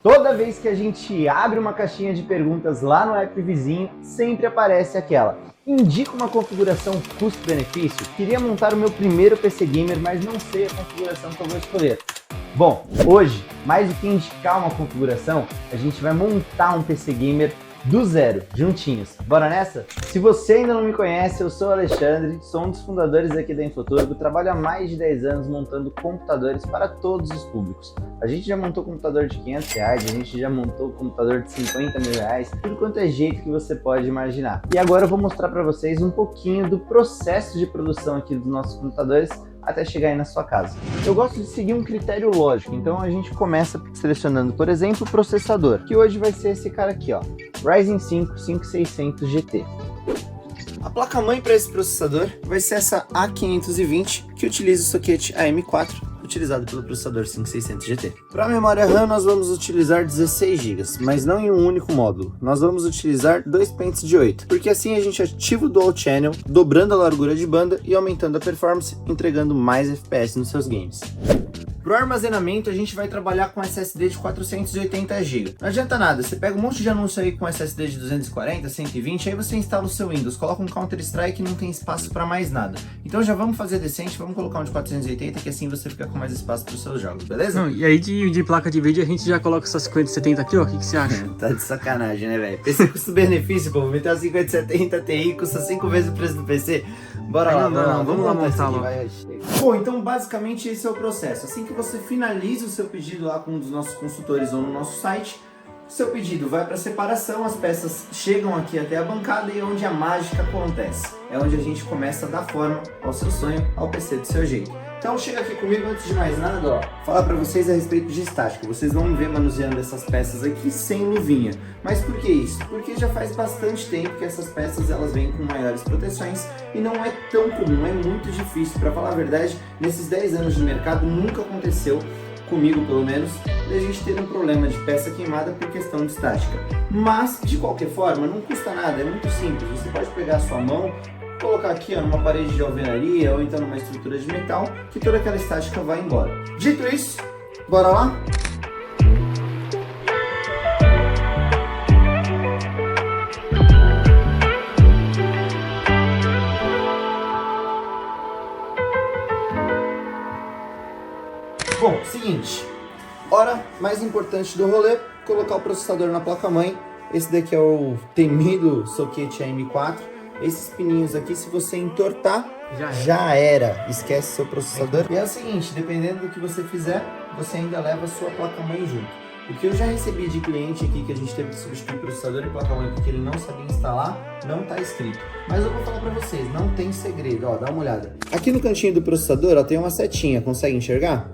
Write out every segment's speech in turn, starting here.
Toda vez que a gente abre uma caixinha de perguntas lá no app vizinho, sempre aparece aquela: indica uma configuração custo-benefício? Queria montar o meu primeiro PC Gamer, mas não sei a configuração que eu vou escolher. Bom, hoje, mais do que indicar uma configuração, a gente vai montar um PC Gamer do zero, juntinhos. Bora nessa? Se você ainda não me conhece, eu sou o Alexandre, sou um dos fundadores aqui da Infoturbo, trabalho há mais de 10 anos montando computadores para todos os públicos. A gente já montou computador de R$500, a gente já montou computador de R$50 mil, tudo quanto é jeito que você pode imaginar. E agora eu vou mostrar para vocês um pouquinho do processo de produção aqui dos nossos computadores até chegar aí na sua casa. Eu gosto de seguir um critério lógico, então a gente começa selecionando, por exemplo, o processador, que hoje vai ser esse cara aqui, ó, Ryzen 5 5600 GT. A placa-mãe para esse processador vai ser essa A520, que utiliza o socket AM4, utilizado pelo processador 5600 GT. Para a memória RAM, nós vamos utilizar 16 GB, mas não em um único módulo. Nós vamos utilizar dois pentes de 8, porque assim a gente ativa o Dual Channel, dobrando a largura de banda e aumentando a performance, entregando mais FPS nos seus games. Para o armazenamento, a gente vai trabalhar com SSD de 480 GB. Não adianta nada, você pega um monte de anúncio aí com SSD de 240, 120, aí você instala o seu Windows, coloca um Counter-Strike e não tem espaço para mais nada. Então já vamos fazer decente, vamos colocar um de 480, que assim você fica com mais espaço para os seus jogos, beleza? Não, e aí de placa de vídeo a gente já coloca essa 5070 aqui, ó, o que você acha? Tá de sacanagem, né, velho? PC custo-benefício, pô, vou meter uma 5070 Ti, custa 5 vezes o preço do PC. Bora lá, vamos lá montar logo. Bom, então basicamente esse é o processo. Assim que você finaliza o seu pedido lá com um dos nossos consultores ou no nosso site, seu pedido vai para separação, as peças chegam aqui até a bancada e é onde a mágica acontece. É onde a gente começa a dar forma ao seu sonho, ao PC do seu jeito. Então chega aqui comigo, antes de mais nada, ó, falar para vocês a respeito de estática. Vocês vão me ver manuseando essas peças aqui sem luvinha. Mas por que isso? Porque já faz bastante tempo que essas peças elas vêm com maiores proteções e não é tão comum, é muito difícil. Para falar a verdade, nesses 10 anos de mercado nunca aconteceu, comigo pelo menos, a gente ter um problema de peça queimada por questão de estática. Mas, de qualquer forma, não custa nada, é muito simples. Você pode pegar a sua mão, colocar aqui ó, numa parede de alvenaria ou então numa estrutura de metal, que toda aquela estática vai embora. Dito isso, bora lá? Bom, seguinte, hora mais importante do rolê, colocar o processador na placa-mãe. Esse daqui é o temido socket AM4. Esses pininhos aqui, se você entortar, já era. Esquece seu processador. E é o seguinte, dependendo do que você fizer, você ainda leva a sua placa-mãe junto. O que eu já recebi de cliente aqui, que a gente teve que substituir processador e placa-mãe porque ele não sabia instalar, não está escrito. Mas eu vou falar para vocês, não tem segredo, ó, dá uma olhada. Aqui no cantinho do processador, ó, tem uma setinha, consegue enxergar?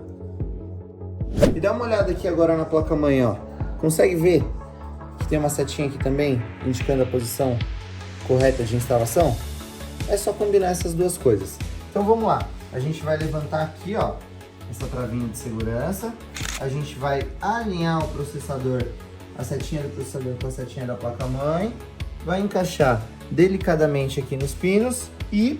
E dá uma olhada aqui agora na placa-mãe, ó. Consegue ver que tem uma setinha aqui também, indicando a posição correta de instalação? É só combinar essas duas coisas. Então vamos lá. A gente vai levantar aqui, ó, essa travinha de segurança. A gente vai alinhar o processador, a setinha do processador com a setinha da placa-mãe. Vai encaixar delicadamente aqui nos pinos e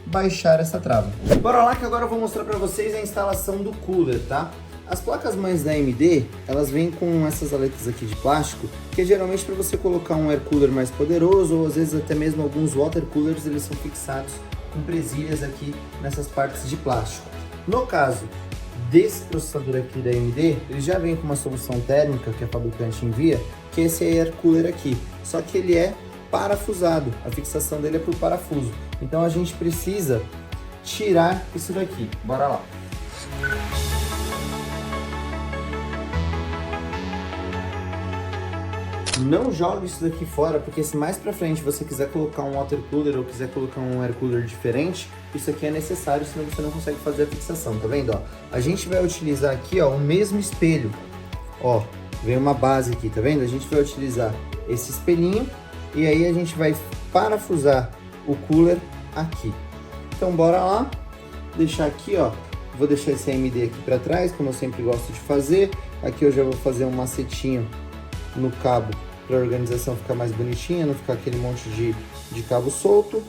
baixar essa trava. Bora lá que agora eu vou mostrar para vocês a instalação do cooler, tá? As placas-mães da AMD, elas vêm com essas aletas aqui de plástico, que é geralmente para você colocar um air cooler mais poderoso, ou às vezes até mesmo alguns water coolers, eles são fixados com presilhas aqui nessas partes de plástico. No caso desse processador aqui da AMD, ele já vem com uma solução térmica que a fabricante envia, que é esse air cooler aqui, só que ele é parafusado, a fixação dele é por parafuso. Então a gente precisa tirar isso daqui. Bora lá. Não jogue isso daqui fora, porque se mais pra frente você quiser colocar um water cooler ou quiser colocar um air cooler diferente, isso aqui é necessário, senão você não consegue fazer a fixação, tá vendo? Ó, a gente vai utilizar aqui ó, o mesmo espelho. Ó, vem uma base aqui, tá vendo? A gente vai utilizar esse espelhinho e aí a gente vai parafusar o cooler aqui. Então bora lá, deixar aqui ó, vou deixar esse AMD aqui para trás, como eu sempre gosto de fazer. Aqui eu já vou fazer um macetinho no cabo para a organização ficar mais bonitinha, não ficar aquele monte de cabo solto.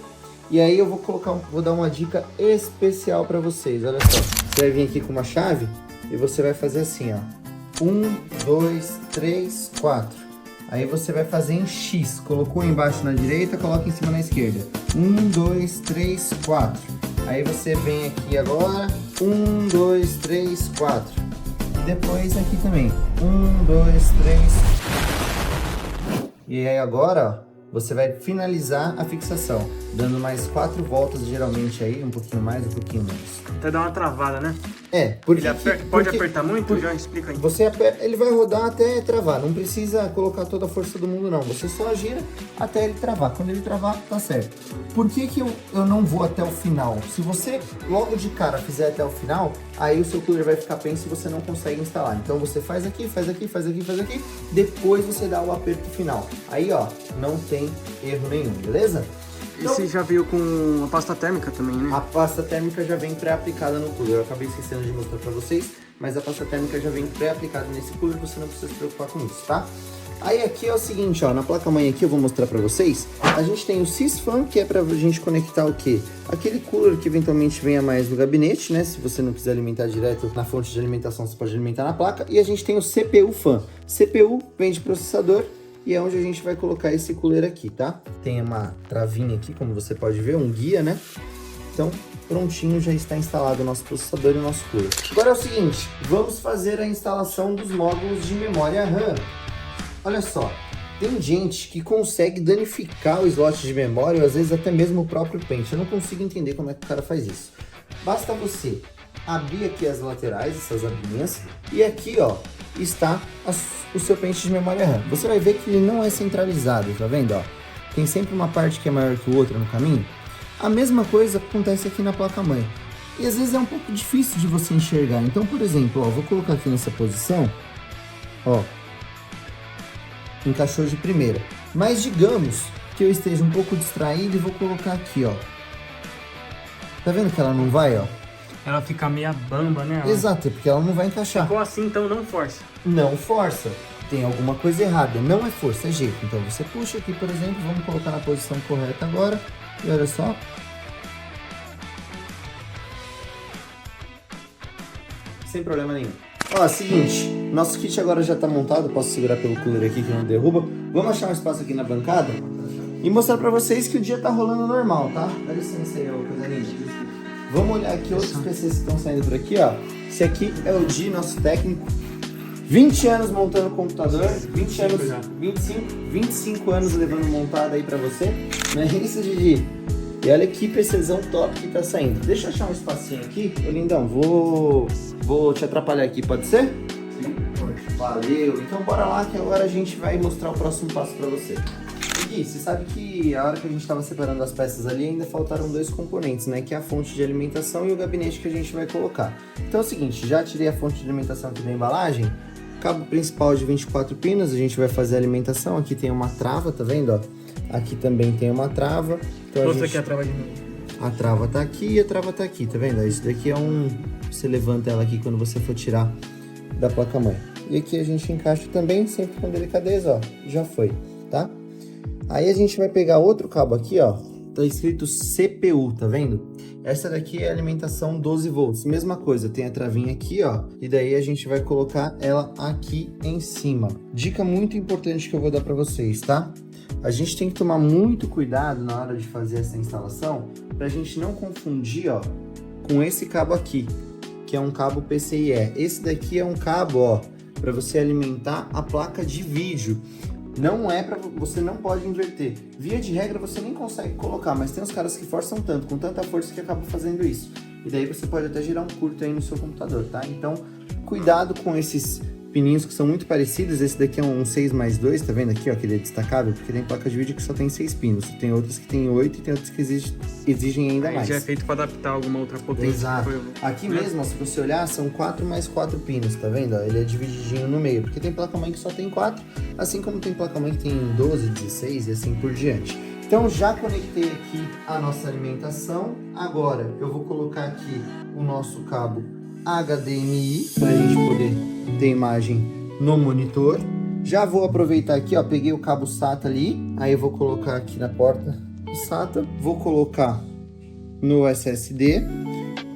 E aí eu vou dar uma dica especial para vocês, olha só. Você vai vir aqui com uma chave e você vai fazer assim, ó. 1, 2, 3, 4. Aí você vai fazer em X. Colocou embaixo na direita, coloca em cima na esquerda. 1, 2, 3, 4. Aí você vem aqui agora. 1, 2, 3, 4. E depois aqui também. 1, 2, 3. E aí agora, ó, você vai finalizar a fixação, dando mais 4 voltas geralmente aí, um pouquinho mais, um pouquinho menos. Até dar uma travada, né? Porque pode apertar muito? Já explica aí. Você aperta, ele vai rodar até travar, não precisa colocar toda a força do mundo não, você só gira até ele travar, quando ele travar tá certo. Por que eu não vou até o final? Se você logo de cara fizer até o final, aí o seu cooler vai ficar penso e você não consegue instalar. Então você faz aqui, faz aqui, faz aqui, faz aqui, depois você dá o aperto final. Aí ó, não tem erro nenhum, beleza? Então, esse já veio com a pasta térmica também, né? a pasta térmica já vem pré-aplicada no cooler. Eu acabei esquecendo de mostrar pra vocês, mas a pasta térmica já vem pré-aplicada nesse cooler, você não precisa se preocupar com isso, tá? Aí aqui é o seguinte, ó, na placa-mãe aqui eu vou mostrar pra vocês. A gente tem o Sysfan, que é pra gente conectar o quê? Aquele cooler que eventualmente venha mais no gabinete, né? Se você não quiser alimentar direto na fonte de alimentação, você pode alimentar na placa. E a gente tem o CPU Fan. CPU vem de processador. E é onde a gente vai colocar esse cooler aqui, tá? Tem uma travinha aqui, como você pode ver, um guia, né? Então, prontinho, já está instalado o nosso processador e o nosso cooler. Agora é o seguinte, vamos fazer a instalação dos módulos de memória RAM. Olha só, tem gente que consegue danificar o slot de memória, ou às vezes até mesmo o próprio pente. Eu não consigo entender como é que o cara faz isso. Basta você abrir aqui as laterais, essas abinhas, e aqui, ó, está o seu pente de memória RAM. Você vai ver que ele não é centralizado, tá vendo? Ó? Tem sempre uma parte que é maior que o outra no caminho. A mesma coisa acontece aqui na placa-mãe. E às vezes é um pouco difícil de você enxergar. Então, por exemplo, ó, vou colocar aqui nessa posição, ó, encaixou de primeira. Mas digamos que eu esteja um pouco distraído e vou colocar aqui, ó. Tá vendo que ela não vai, ó? Ela fica meia bamba, né? Exato, porque ela não vai encaixar. Ficou assim, então não força. Não força. Tem alguma coisa errada. Não é força, é jeito. Então você puxa aqui, por exemplo, vamos colocar na posição correta agora. E olha só. Sem problema nenhum. Ó, seguinte, nosso kit agora já tá montado. Posso segurar pelo cooler aqui que não derruba. Vamos achar um espaço aqui na bancada e mostrar pra vocês que o dia tá rolando normal, tá? Dá licença aí, ó, coisa linda. Vamos olhar aqui outros PCs que estão saindo por aqui, ó. Esse aqui é o Di, nosso técnico. 20 anos montando computador, 20 anos, 25 anos levando montada aí pra você. Não é isso, Didi? E olha que PCzão top que tá saindo. Deixa eu achar um espacinho aqui. Ô, lindão, vou te atrapalhar aqui, pode ser? Sim, pode. Valeu. Então bora lá que agora a gente vai mostrar o próximo passo pra você. Gui, você sabe que a hora que a gente estava separando as peças ali, ainda faltaram 2 componentes, né? Que é a fonte de alimentação e o gabinete que a gente vai colocar. Então é o seguinte, já tirei a fonte de alimentação aqui da embalagem, cabo principal de 24 pinos, a gente vai fazer a alimentação. Aqui tem uma trava, tá vendo, ó? Aqui também tem uma trava. Então Mostra aqui a trava de novo. A trava tá aqui e a trava tá aqui, tá vendo? Isso daqui é você levanta ela aqui quando você for tirar da placa-mãe. E aqui a gente encaixa também, sempre com delicadeza, ó. Já foi, tá? Aí a gente vai pegar outro cabo aqui, ó, tá escrito CPU, tá vendo? Essa daqui é a alimentação 12 volts, mesma coisa, tem a travinha aqui, ó, e daí a gente vai colocar ela aqui em cima. Dica muito importante que eu vou dar pra vocês, tá? A gente tem que tomar muito cuidado na hora de fazer essa instalação, pra gente não confundir, ó, com esse cabo aqui, que é um cabo PCIe. Esse daqui é um cabo, ó, pra você alimentar a placa de vídeo. Não é pra... Você não pode inverter. Via de regra você nem consegue colocar, mas tem uns caras que forçam tanto, com tanta força que acabam fazendo isso. E daí você pode até gerar um curto aí no seu computador, tá? Então, cuidado com esses pininhos que são muito parecidos. Esse daqui é um 6+2, tá vendo aqui, ó, que ele é destacável? Porque tem placa de vídeo que só tem 6 pinos. Tem outras que tem 8 e tem outras que exigem ainda mais. Já é feito para adaptar alguma outra potência. Exato. Aqui mesmo, ó, se você olhar, são 4+4 pinos, tá vendo? Ele é divididinho no meio, porque tem placa-mãe que só tem 4, assim como tem placa-mãe que tem 12, 16 e assim por diante. Então já conectei aqui a nossa alimentação. Agora eu vou colocar aqui o nosso cabo HDMI para a gente poder ter imagem no monitor. Já vou aproveitar aqui, ó, peguei o cabo SATA ali, aí eu vou colocar aqui na porta do SATA, vou colocar no SSD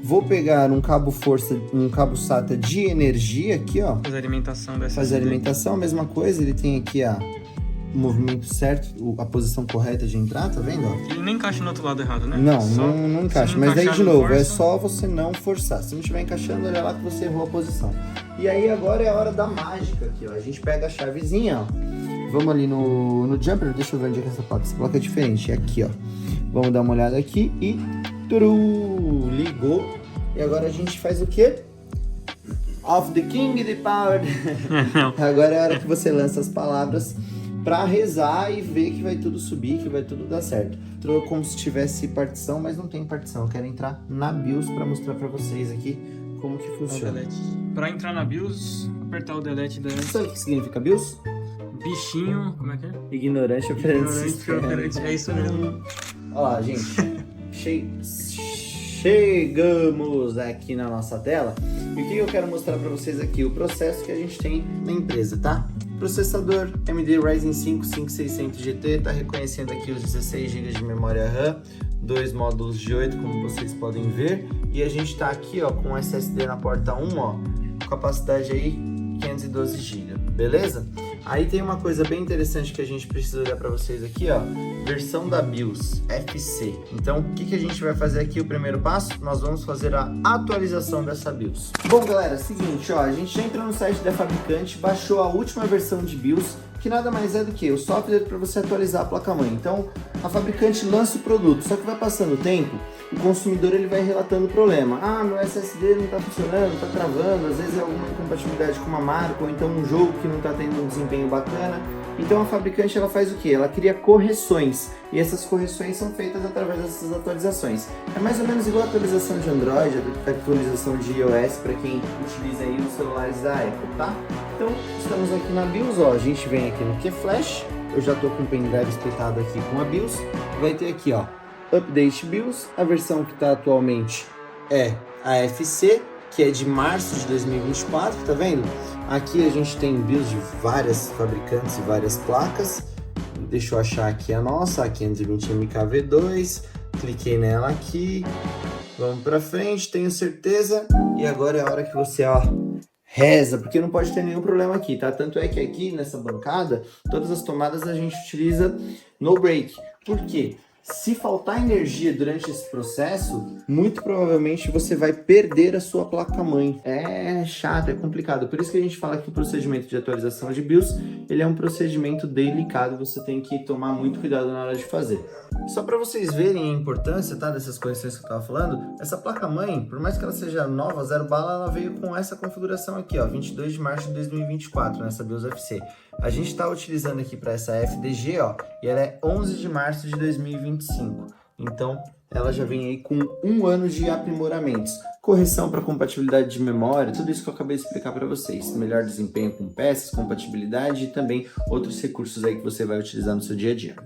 Vou pegar um cabo força, um cabo SATA de energia aqui, ó. Fazer a alimentação dessa. Fazer a alimentação, a mesma coisa. Ele tem aqui o movimento certo, a posição correta de entrar, tá vendo? Ó? Ele nem encaixa no outro lado errado, né? Não encaixa. Não Mas daí, de novo, força. é só você não forçar. Se não estiver encaixando, olha lá que você errou a posição. E aí, agora é a hora da mágica aqui, ó. A gente pega a chavezinha, ó. Vamos ali no jumper. Deixa eu ver onde é que essa placa. Essa placa é diferente. É aqui, ó. Vamos dar uma olhada aqui e... Turu! Ligou. E agora a gente faz o quê? Of the King, the Power. Agora é a hora que você lança as palavras pra rezar e ver que vai tudo subir, que vai tudo dar certo. Entrou como se tivesse partição, mas não tem partição. Eu quero entrar na BIOS pra mostrar pra vocês aqui como que funciona. Pra entrar na BIOS, apertar o delete da... Sabe o que significa BIOS? Bichinho, como é que é? Ignorante operante sistema. É isso mesmo. Ó lá, gente. Chegamos aqui na nossa tela. E o que eu quero mostrar para vocês aqui? O processo que a gente tem na empresa, tá? Processador AMD Ryzen 5 5600 GT, tá reconhecendo aqui os 16 GB de memória RAM, 2 módulos de 8, como vocês podem ver. E a gente tá aqui, ó, com SSD na porta 1, ó, capacidade aí 512 GB, beleza? Aí tem uma coisa bem interessante que a gente precisa olhar para vocês aqui, ó, versão da BIOS, FC. Então, o que a gente vai fazer aqui, o primeiro passo? Nós vamos fazer a atualização dessa BIOS. Bom, galera, seguinte, ó, a gente já entrou no site da fabricante, baixou a última versão de BIOS, que nada mais é do que o software para você atualizar a placa-mãe. Então, a fabricante lança o produto, só que vai passando o tempo, o consumidor ele vai relatando o problema. Ah, meu SSD não está funcionando, está travando, às vezes é alguma incompatibilidade com uma marca, ou então um jogo que não está tendo um desempenho bacana. Então a fabricante ela faz o que? Ela cria correções, e essas correções são feitas através dessas atualizações. É mais ou menos igual a atualização de Android, a atualização de iOS para quem utiliza aí os celulares da Apple, tá? Então estamos aqui na BIOS, ó, a gente vem aqui no QFlash, eu já estou com o pendrive espetado aqui com a BIOS, vai ter aqui, ó, Update BIOS, a versão que está atualmente é a FC, que é de março de 2024, tá vendo? Aqui a gente tem BIOS de várias fabricantes e várias placas. Deixa eu achar aqui a nossa, a 520MKV2. Cliquei nela aqui. Vamos pra frente, tenho certeza. E agora é a hora que você, ó, reza, porque não pode ter nenhum problema aqui, tá? Tanto é que aqui nessa bancada, todas as tomadas a gente utiliza no break. Por quê? Se faltar energia durante esse processo, muito provavelmente você vai perder a sua placa-mãe. É chato, é complicado. Por isso que a gente fala que o procedimento de atualização de BIOS, ele é um procedimento delicado, você tem que tomar muito cuidado na hora de fazer. Só para vocês verem a importância, tá, dessas correções que eu tava falando, essa placa-mãe, por mais que ela seja nova, zero bala, ela veio com essa configuração aqui, ó, 22 de março de 2024, nessa BIOS FC. A gente está utilizando aqui para essa FDG, ó, e ela é 11 de março de 2025. Então, ela já vem aí com 1 ano de aprimoramentos. Correção para compatibilidade de memória, tudo isso que eu acabei de explicar para vocês. Melhor desempenho com peças, compatibilidade e também outros recursos aí que você vai utilizar no seu dia a dia.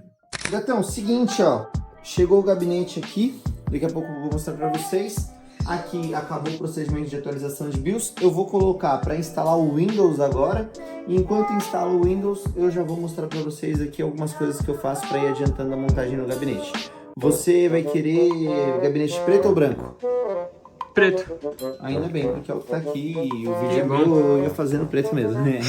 Gatão, seguinte, ó, chegou o gabinete aqui, daqui a pouco eu vou mostrar para vocês. Aqui acabou o procedimento de atualização de BIOS. Eu vou colocar para instalar o Windows agora. E enquanto instalo o Windows, eu já vou mostrar para vocês aqui algumas coisas que eu faço para ir adiantando a montagem no gabinete. Você vai querer gabinete preto ou branco? Preto. Ainda bem, porque é o que tá aqui e o vídeo é meu, eu ia fazendo preto mesmo, né?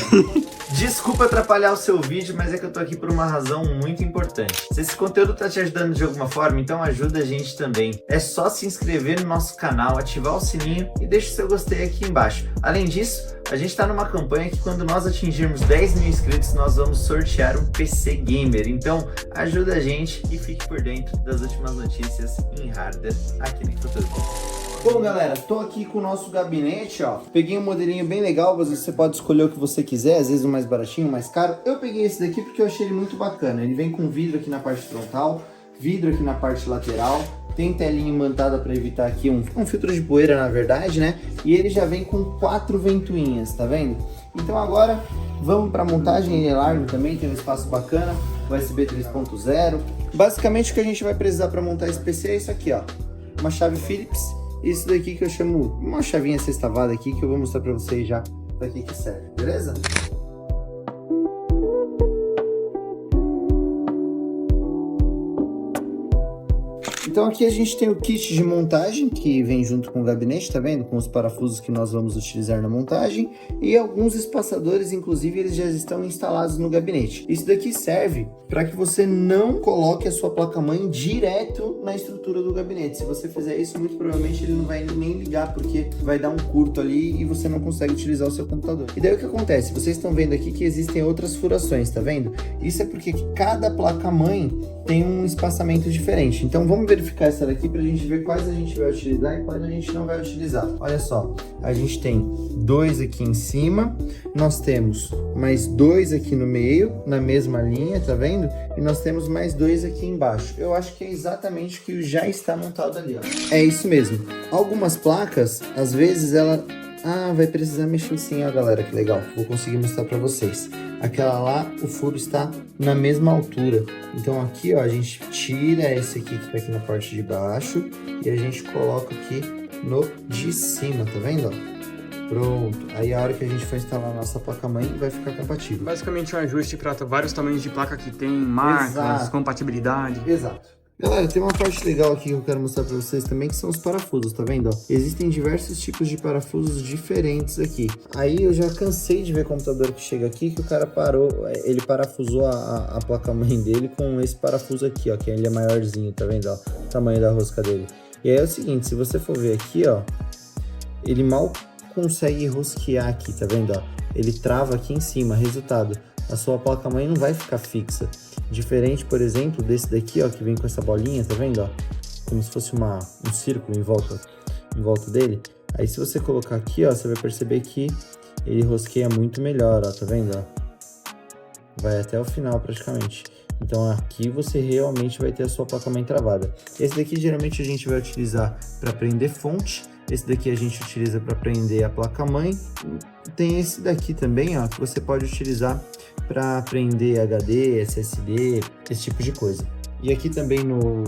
Desculpa atrapalhar o seu vídeo, mas é que eu tô aqui por uma razão muito importante. Se esse conteúdo tá te ajudando de alguma forma, então ajuda a gente também. É só se inscrever no nosso canal, ativar o sininho e deixa o seu gostei aqui embaixo. Além disso, a gente tá numa campanha que quando nós atingirmos 10 mil inscritos, nós vamos sortear um PC Gamer. Então, ajuda a gente e fique por dentro das últimas notícias em hardware aqui no Futuro. Bom, galera, tô aqui com o nosso gabinete, ó. Peguei um modelinho bem legal, você pode escolher o que você quiser, às vezes o mais baratinho, o mais caro. Eu peguei esse daqui porque eu achei ele muito bacana. Ele vem com vidro aqui na parte frontal, vidro aqui na parte lateral, tem telinha imantada para evitar aqui um filtro de poeira, na verdade, né? E ele já vem com 4 ventoinhas, tá vendo? Então agora vamos para a montagem, ele é largo também, tem um espaço bacana, USB 3.0. Basicamente o que a gente vai precisar para montar esse PC é isso aqui, ó. Uma chave Phillips. Isso daqui que eu chamo uma chavinha sextavada aqui, que eu vou mostrar pra vocês já daqui que serve, beleza? Então aqui a gente tem o kit de montagem que vem junto com o gabinete, tá vendo? Com os parafusos que nós vamos utilizar na montagem e alguns espaçadores, inclusive eles já estão instalados no gabinete. Isso daqui serve para que você não coloque a sua placa-mãe direto na estrutura do gabinete. Se você fizer isso, muito provavelmente ele não vai nem ligar, porque vai dar um curto ali e você não consegue utilizar o seu computador. E daí o que acontece? Vocês estão vendo aqui que existem outras furações, tá vendo? Isso é porque cada placa-mãe tem um espaçamento diferente. Então vamos verificar essa daqui pra gente ver quais a gente vai utilizar e quais a gente não vai utilizar. Olha só, a gente tem 2 aqui em cima, nós temos mais 2 aqui no meio, na mesma linha, tá vendo? E nós temos mais 2 aqui embaixo. Eu acho que é exatamente o que já está montado ali, ó. É isso mesmo. Algumas placas, às vezes ela... vai precisar mexer sim, ó, galera, que legal. Vou conseguir mostrar pra vocês. Aquela lá, o furo está na mesma altura. Então aqui, ó, a gente tira esse aqui que tá aqui na parte de baixo e a gente coloca aqui no de cima, tá vendo, ó? Pronto. Aí a hora que a gente for instalar a nossa placa-mãe, vai ficar compatível. Basicamente um ajuste para vários tamanhos de placa que tem, marcas, Exato. Compatibilidade. Exato. Galera, tem uma parte legal aqui que eu quero mostrar pra vocês também, que são os parafusos, tá vendo? Ó, existem diversos tipos de parafusos diferentes aqui. Aí eu já cansei de ver computador que chega aqui, que o cara ele parafusou a placa-mãe dele com esse parafuso aqui, ó, que ele é maiorzinho, tá vendo? Ó, o tamanho da rosca dele. E aí é o seguinte, se você for ver aqui, ó, ele mal consegue rosquear aqui, tá vendo? Ó, ele trava aqui em cima, resultado, a sua placa-mãe não vai ficar fixa. Diferente, por exemplo, desse daqui, ó, que vem com essa bolinha, tá vendo, ó? Como se fosse um círculo em volta dele. Aí se você colocar aqui, ó, você vai perceber que ele rosqueia muito melhor, ó, tá vendo, ó? Vai até o final praticamente. Então aqui você realmente vai ter a sua placa-mãe travada. Esse daqui geralmente a gente vai utilizar para prender fonte. Esse daqui a gente utiliza para prender a placa-mãe. Tem esse daqui também, ó, que você pode utilizar para prender HD, SSD, esse tipo de coisa. E aqui também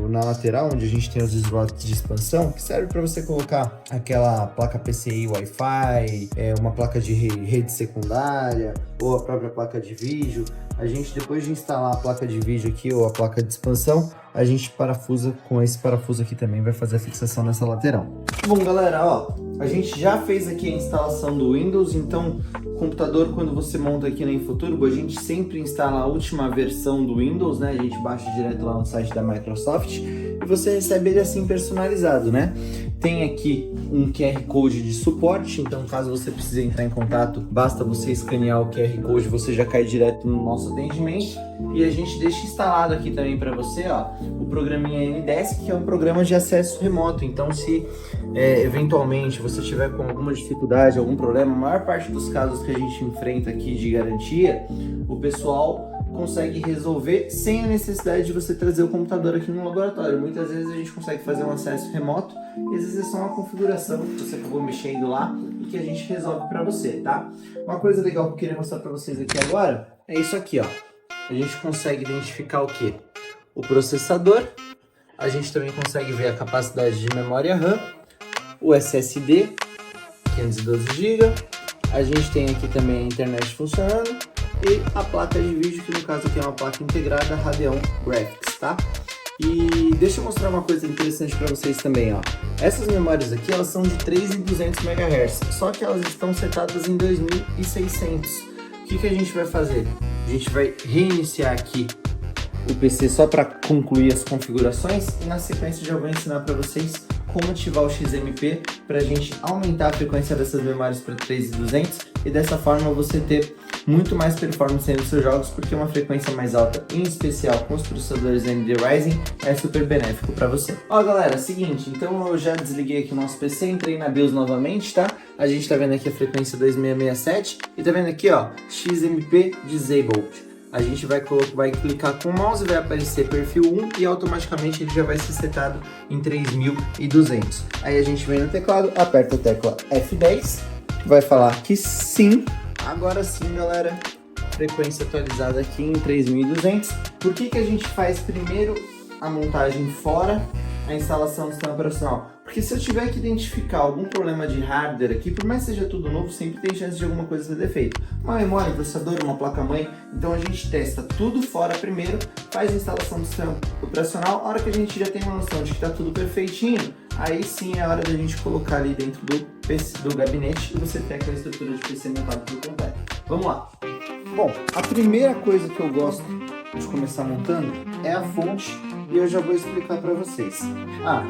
na lateral, onde a gente tem os slots de expansão, que serve para você colocar aquela placa PCI Wi-Fi, uma placa de rede secundária, ou a própria placa de vídeo. A gente, depois de instalar a placa de vídeo aqui, ou a placa de expansão, a gente parafusa com esse parafuso aqui também, vai fazer a fixação nessa lateral. Bom, galera, ó, a gente já fez aqui a instalação do Windows, então o computador, quando você monta aqui na Infoturbo, a gente sempre instala a última versão do Windows, né? A gente baixa direto lá no site da Microsoft e você recebe ele assim personalizado, né? Tem aqui um QR Code de suporte, então caso você precise entrar em contato, basta você escanear o QR Code, você já cai direto no nosso atendimento. E a gente deixa instalado aqui também para você, ó, o programinha Ndesk, que é um programa de acesso remoto. Então se eventualmente você tiver com alguma dificuldade, algum problema, a maior parte dos casos que a gente enfrenta aqui de garantia, o pessoal consegue resolver sem a necessidade de você trazer o computador aqui no laboratório. Muitas vezes a gente consegue fazer um acesso remoto e às vezes é só uma configuração que você acabou mexendo lá e que a gente resolve para você, tá? Uma coisa legal que eu queria mostrar para vocês aqui agora é isso aqui, ó. A gente consegue identificar o que? O processador, a gente também consegue ver a capacidade de memória RAM, o SSD, 512 GB, a gente tem aqui também a internet funcionando e a placa de vídeo, que no caso aqui é uma placa integrada Radeon Graphics, tá? E deixa eu mostrar uma coisa interessante para vocês também, ó. Essas memórias aqui, elas são de 3.200 MHz, só que elas estão setadas em 2.600. O que a gente vai fazer? A gente vai reiniciar aqui o PC só para concluir as configurações e na sequência já vou ensinar para vocês como ativar o XMP para a gente aumentar a frequência dessas memórias para 3.200 e dessa forma você ter muito mais performance nos seus jogos, porque uma frequência mais alta, em especial com os processadores AMD Ryzen, é super benéfico para você. Ó, galera, seguinte, então eu já desliguei aqui o nosso PC, entrei na BIOS novamente, tá? A gente tá vendo aqui a frequência 2667 e tá vendo aqui, ó, XMP Disabled. A gente vai clicar com o mouse, vai aparecer perfil 1 e automaticamente ele já vai ser setado em 3200. Aí a gente vem no teclado, aperta a tecla F10, vai falar que sim. Agora sim, galera, frequência atualizada aqui em 3200. Por que a gente faz primeiro a montagem fora a instalação do sistema operacional? Porque se eu tiver que identificar algum problema de hardware aqui, por mais que seja tudo novo, sempre tem chance de alguma coisa ser defeito. Uma memória, um processador, uma placa-mãe, então a gente testa tudo fora primeiro, faz a instalação do sistema operacional, a hora que a gente já tem uma noção de que está tudo perfeitinho, aí sim é a hora da gente colocar ali dentro do PC, do gabinete, e você ter aquela estrutura de PC montado por completo. Vamos lá! Bom, a primeira coisa que eu gosto de começar montando é a fonte, e eu já vou explicar para vocês.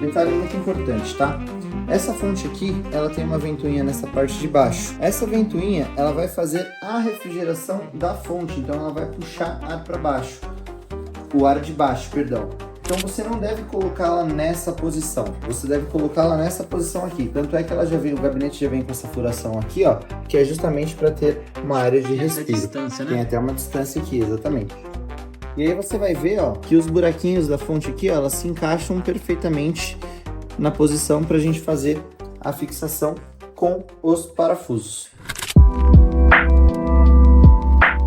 Detalhe muito importante, tá? Essa fonte aqui, ela tem uma ventoinha nessa parte de baixo. Essa ventoinha, ela vai fazer a refrigeração da fonte, então ela vai puxar ar para baixo. O ar de baixo, perdão. Então você não deve colocá-la nessa posição, você deve colocá-la nessa posição aqui. Tanto é que ela já vem, o gabinete já vem com essa furação aqui, ó, que é justamente para ter uma área de respiro. Distância, né? Tem até uma distância aqui, exatamente. E aí você vai ver, ó, que os buraquinhos da fonte aqui, ó, elas se encaixam perfeitamente na posição para a gente fazer a fixação com os parafusos.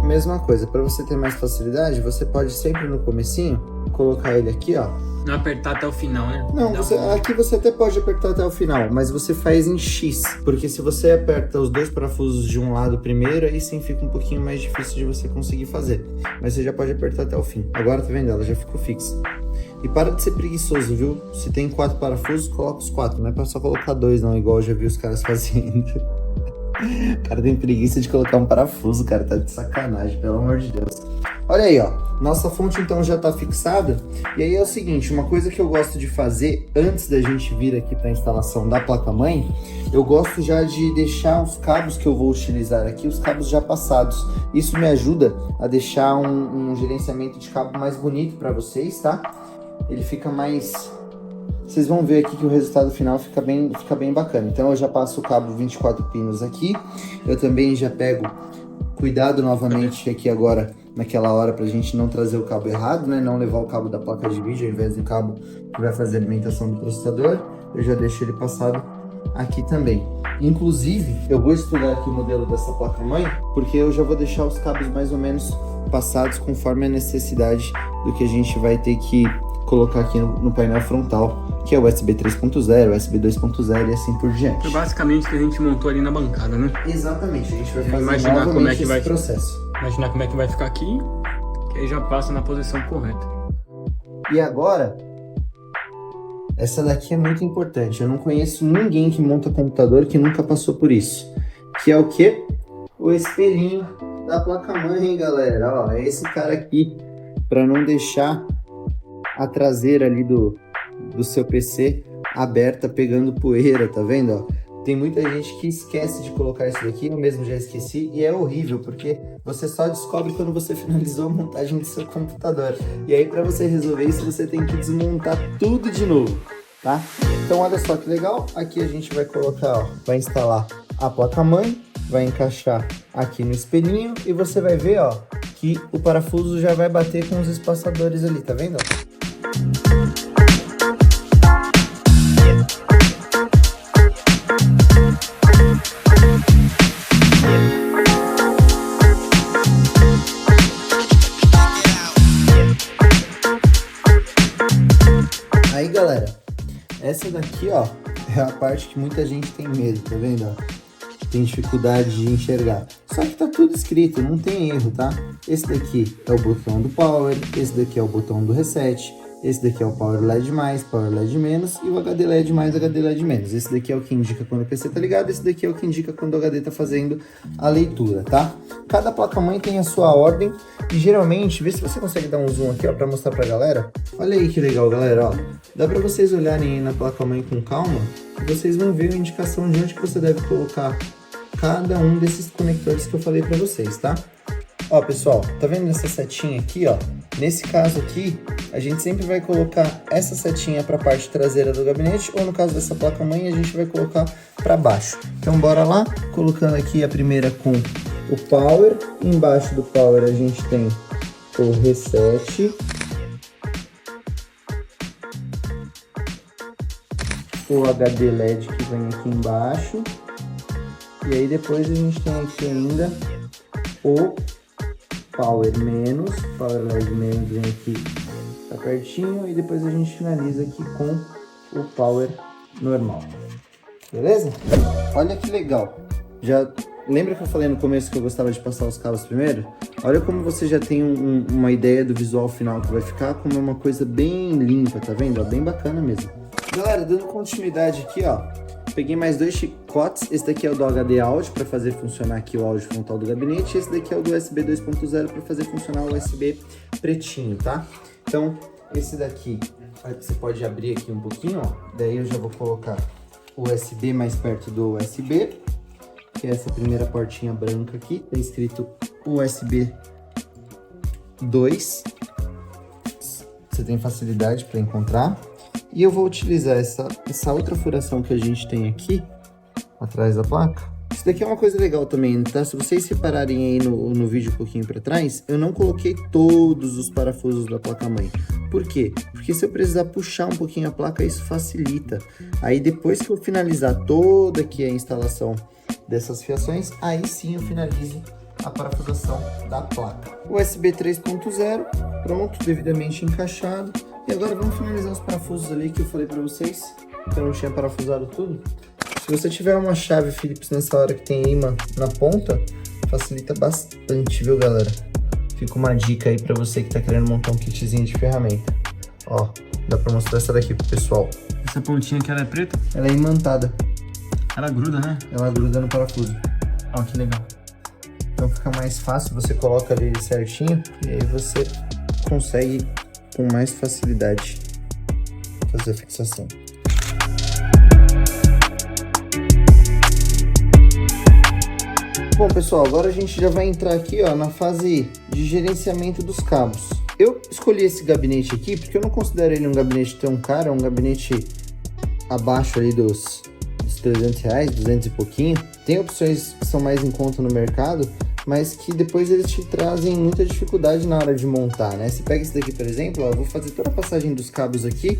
Mesma coisa, para você ter mais facilidade, você pode sempre no comecinho colocar ele aqui, ó. Não apertar até o final, né? Não, aqui você até pode apertar até o final, mas você faz em X, porque se você aperta os dois parafusos de um lado primeiro, aí sim fica um pouquinho mais difícil de você conseguir fazer. Mas você já pode apertar até o fim. Agora tá vendo? Ela já ficou fixa. E para de ser preguiçoso, viu? Se tem 4 parafusos, coloca os 4. Não é pra só colocar 2 não, igual eu já vi os caras fazendo. O cara tem preguiça de colocar um parafuso, cara, tá de sacanagem, pelo amor de Deus. Olha aí, ó, nossa fonte então já tá fixada. E aí é o seguinte, uma coisa que eu gosto de fazer antes da gente vir aqui para a instalação da placa-mãe, eu gosto já de deixar os cabos que eu vou utilizar aqui, os cabos já passados. Isso me ajuda a deixar um gerenciamento de cabo mais bonito para vocês, tá? Ele fica mais... Vocês vão ver aqui que o resultado final fica bem bacana. Então eu já passo o cabo 24 pinos aqui. Eu também já pego, cuidado novamente aqui agora, naquela hora, pra gente não trazer o cabo errado, né? Não levar o cabo da placa de vídeo ao invés do cabo que vai fazer a alimentação do processador. Eu já deixo ele passado aqui também. Inclusive, eu vou estudar aqui o modelo dessa placa-mãe, porque eu já vou deixar os cabos mais ou menos passados conforme a necessidade do que a gente vai ter que colocar aqui no painel frontal, que é o USB 3.0, USB 2.0 e assim por diante. Foi basicamente o que a gente montou ali na bancada, né? Exatamente, a gente vai fazer Imaginar como é que vai, esse processo. Imaginar como é que vai ficar aqui, que aí já passa na posição correta. E agora, essa daqui é muito importante. Eu não conheço ninguém que monta computador que nunca passou por isso. Que é o quê? O espelhinho da placa-mãe, galera. Ó, é esse cara aqui, para não deixar a traseira ali do seu PC aberta pegando poeira, tá vendo? Ó? Tem muita gente que esquece de colocar isso daqui, eu mesmo já esqueci, e é horrível, porque você só descobre quando você finalizou a montagem do seu computador. E aí para você resolver isso, você tem que desmontar tudo de novo, tá? Então olha só que legal, aqui a gente vai colocar, ó, vai instalar a placa-mãe, vai encaixar aqui no espelhinho, e você vai ver, ó, que o parafuso já vai bater com os espaçadores ali, tá vendo? Aí, galera, essa daqui, ó, é a parte que muita gente tem medo, tá vendo? Ó? Tem dificuldade de enxergar. Só que tá tudo escrito, não tem erro, tá? Esse daqui é o botão do power, esse daqui é o botão do reset, esse daqui é o Power LED+, Power LED-, e o HD LED+, HD LED-. Esse daqui é o que indica quando o PC tá ligado, esse daqui é o que indica quando o HD tá fazendo a leitura, tá? Cada placa-mãe tem a sua ordem e geralmente, vê se você consegue dar um zoom aqui, ó, pra mostrar pra galera. Olha aí que legal, galera, ó. Dá pra vocês olharem aí na placa-mãe com calma e vocês vão ver a indicação de onde que você deve colocar cada um desses conectores que eu falei pra vocês, tá? Ó, pessoal, tá vendo essa setinha aqui, ó? Nesse caso aqui, a gente sempre vai colocar essa setinha para a parte traseira do gabinete, ou no caso dessa placa-mãe, a gente vai colocar para baixo. Então, bora lá, colocando aqui a primeira com o power. Embaixo do power a gente tem o reset, o HD LED que vem aqui embaixo, e aí depois a gente tem aqui ainda o Power LED menos vem aqui, tá pertinho, e depois a gente finaliza aqui com o Power normal. Beleza? Olha que legal. Já lembra que eu falei no começo que eu gostava de passar os cabos primeiro? Olha como você já tem uma ideia do visual final que vai ficar, como é uma coisa bem limpa, tá vendo? Ó, bem bacana mesmo. Galera, dando continuidade aqui, ó. Peguei mais 2 chicotes. Esse daqui é o do HD áudio para fazer funcionar aqui o áudio frontal do gabinete. Esse daqui é o do USB 2.0 para fazer funcionar o USB pretinho, tá? Então, esse daqui você pode abrir aqui um pouquinho, ó. Daí eu já vou colocar o USB mais perto do USB, que é essa primeira portinha branca aqui. Tá escrito USB 2. Você tem facilidade para encontrar. E eu vou utilizar essa outra furação que a gente tem aqui, atrás da placa. Isso daqui é uma coisa legal também, tá? Se vocês repararem aí no vídeo um pouquinho para trás, eu não coloquei todos os parafusos da placa-mãe. Por quê? Porque se eu precisar puxar um pouquinho a placa, isso facilita. Aí depois que eu finalizar toda aqui a instalação dessas fiações, aí sim eu finalizo a parafusação da placa. USB 3.0, pronto, devidamente encaixado. E agora vamos finalizar os parafusos ali que eu falei pra vocês, que eu não tinha parafusado tudo. Se você tiver uma chave Phillips nessa hora que tem imã na ponta, facilita bastante, viu, galera? Fica uma dica aí pra você que tá querendo montar um kitzinho de ferramenta. Ó, dá pra mostrar essa daqui pro pessoal. Essa pontinha aqui, ela é preta? Ela é imantada. Ela gruda, né? Ela gruda no parafuso. Ó, que legal. Então fica mais fácil, você coloca ali certinho e aí você consegue com mais facilidade fazer a fixação. Bom, pessoal, agora a gente já vai entrar aqui, ó, na fase de gerenciamento dos cabos. Eu escolhi esse gabinete aqui porque eu não considero ele um gabinete tão caro, é um gabinete abaixo ali dos R$300, 200 e pouquinho. Tem opções que são mais em conta no mercado, mas que depois eles te trazem muita dificuldade na hora de montar, né? Você pega esse daqui, por exemplo, ó, eu vou fazer toda a passagem dos cabos aqui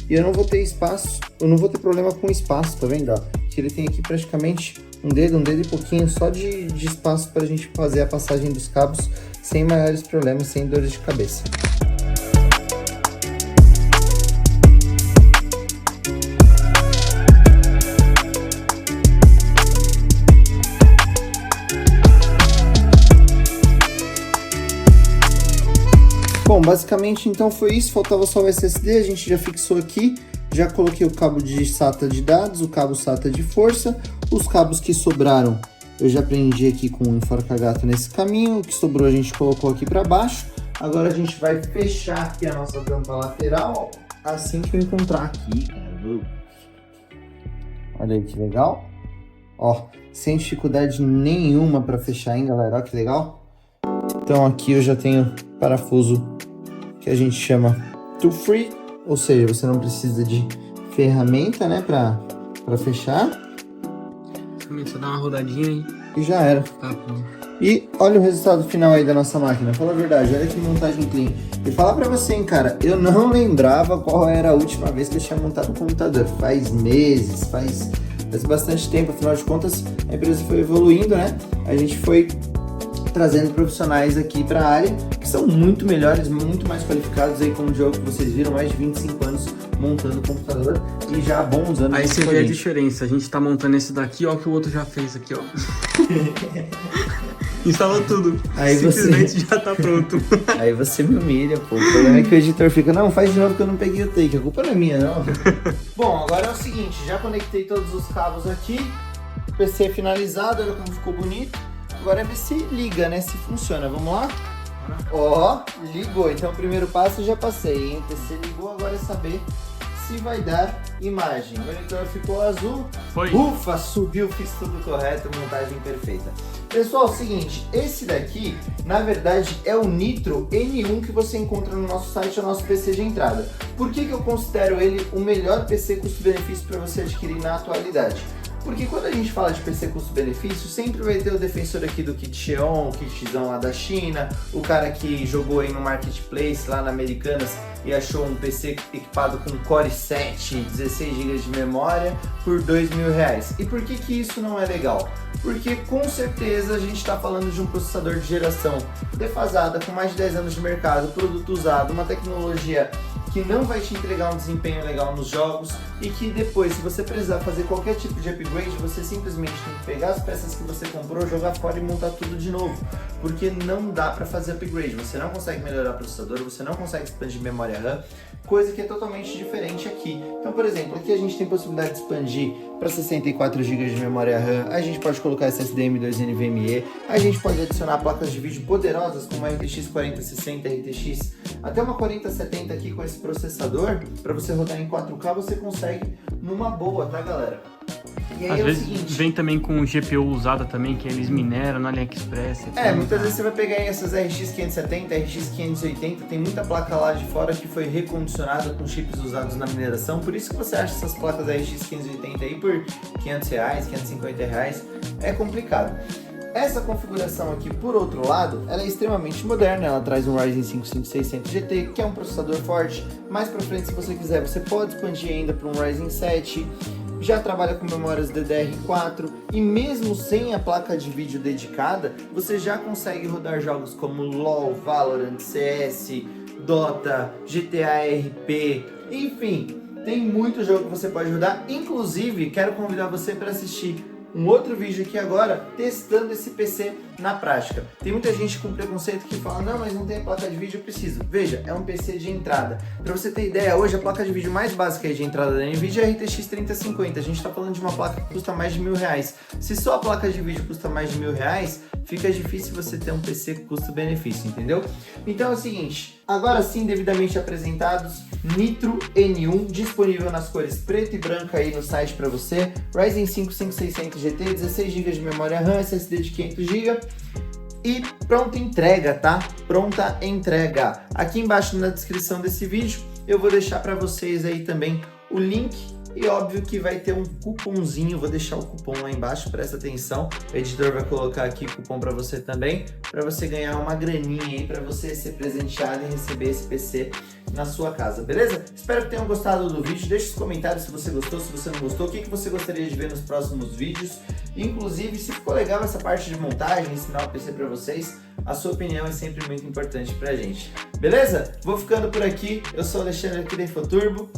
e eu não vou ter espaço, eu não vou ter problema com espaço, tá vendo? Ó, que ele tem aqui praticamente um dedo e pouquinho só de espaço para a gente fazer a passagem dos cabos sem maiores problemas, sem dores de cabeça. Bom, basicamente então foi isso, faltava só o SSD, a gente já fixou aqui, já coloquei o cabo de SATA de dados, o cabo SATA de força, os cabos que sobraram eu já prendi aqui com o enforca-gato nesse caminho, o que sobrou a gente colocou aqui para baixo. Agora a gente vai fechar aqui a nossa tampa lateral, assim que eu encontrar aqui, cara. Olha aí que legal, ó, sem dificuldade nenhuma para fechar, hein, galera, olha que legal. Então aqui eu já tenho parafuso que a gente chama tool free, ou seja, você não precisa de ferramenta, né, para fechar. Só dá uma rodadinha aí. E já era. Tá bom. E olha o resultado final aí da nossa máquina, fala a verdade, olha que montagem clean. E falar pra você, hein, cara, eu não lembrava qual era a última vez que eu tinha montado um computador. Faz meses, faz bastante tempo, afinal de contas a empresa foi evoluindo, né? A gente foi trazendo profissionais aqui para a área que são muito melhores, muito mais qualificados aí, como o Diogo, que vocês viram, mais de 25 anos montando computador e já há bons anos. Aí você vê a diferença, a gente tá montando esse daqui, ó, que o outro já fez aqui, ó. Instalou tudo, aí simplesmente já tá pronto. Aí você me humilha, pô. O problema é que o editor fica, não, faz de novo que eu não peguei o take, a culpa não é minha, não. Bom, agora é o seguinte, já conectei todos os cabos aqui, o PC é finalizado, olha como ficou bonito. Agora é ver se liga, né? Se funciona. Vamos lá? Ó, ligou. Então o primeiro passo eu já passei, hein? O PC ligou, agora é saber se vai dar imagem. O monitor ficou azul. Foi. Ufa, subiu, fiz tudo correto, montagem perfeita. Pessoal, é o seguinte, esse daqui, na verdade, é o Nitro N1 que você encontra no nosso site, é o nosso PC de entrada. Por que eu considero ele o melhor PC custo-benefício para você adquirir na atualidade? Porque quando a gente fala de PC custo-benefício, sempre vai ter o defensor aqui do kit Xeon, o kitzão lá da China, o cara que jogou aí no Marketplace lá na Americanas e achou um PC equipado com Core 7, 16 GB de memória por R$2.000. E por que isso não é legal? Porque com certeza a gente está falando de um processador de geração defasada, com mais de 10 anos de mercado, produto usado, uma tecnologia que não vai te entregar um desempenho legal nos jogos e que depois, se você precisar fazer qualquer tipo de upgrade, você simplesmente tem que pegar as peças que você comprou, jogar fora e montar tudo de novo, porque não dá para fazer upgrade, você não consegue melhorar o processador, você não consegue expandir memória RAM, coisa que é totalmente diferente aqui. Então, por exemplo, aqui a gente tem possibilidade de expandir para 64 GB de memória RAM, a gente pode colocar SSD M2 NVMe, a gente pode adicionar placas de vídeo poderosas como a RTX 4060, RTX até uma 4070 aqui com esse processador, para você rodar em 4K você consegue numa boa, tá galera? E aí Às é vezes o seguinte, vem também com GPU usada também, que eles mineram na AliExpress. muitas vezes você vai pegar aí essas RX 570, RX 580, tem muita placa lá de fora que foi recondicionada com chips usados na mineração, por isso que você acha essas placas RX 580 aí por R$500, R$550, é complicado. Essa configuração aqui, por outro lado, ela é extremamente moderna, ela traz um Ryzen 5 5600 GT, que é um processador forte. Mais pra frente, se você quiser, você pode expandir ainda para um Ryzen 7, já trabalha com memórias DDR4 e mesmo sem a placa de vídeo dedicada, você já consegue rodar jogos como LoL, Valorant, CS, Dota, GTA RP, enfim, tem muito jogo que você pode rodar. Inclusive, quero convidar você para assistir um outro vídeo aqui agora, testando esse PC na prática. Tem muita gente com preconceito que fala, não, mas não tem placa de vídeo, eu preciso. Veja, é um PC de entrada. Para você ter ideia, hoje a placa de vídeo mais básica aí de entrada da NVIDIA é a RTX 3050. A gente está falando de uma placa que custa mais de R$1.000. Se só a placa de vídeo custa mais de R$1.000, fica difícil você ter um PC com custo-benefício, entendeu? Então é o seguinte, agora sim, devidamente apresentados, Nitro N1, disponível nas cores preto e branca aí no site para você, Ryzen 5 5600 GT, 16 GB de memória RAM, SSD de 500 GB e pronta entrega, tá? Pronta entrega. Aqui embaixo na descrição desse vídeo eu vou deixar para vocês aí também o link. E óbvio que vai ter um cupomzinho, vou deixar o cupom lá embaixo, presta atenção. O editor vai colocar aqui cupom para você também, para você ganhar uma graninha aí, para você ser presenteado e receber esse PC na sua casa, beleza? Espero que tenham gostado do vídeo, deixe os comentários se você gostou, se você não gostou, o que você gostaria de ver nos próximos vídeos. Inclusive, se ficou legal essa parte de montagem, ensinar o PC para vocês, a sua opinião é sempre muito importante pra gente, beleza? Vou ficando por aqui, eu sou o Alexandre aqui da Infoturbo,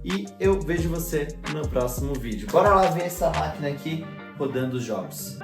e eu vejo você no próximo vídeo. Bora lá ver essa máquina aqui rodando os jogos.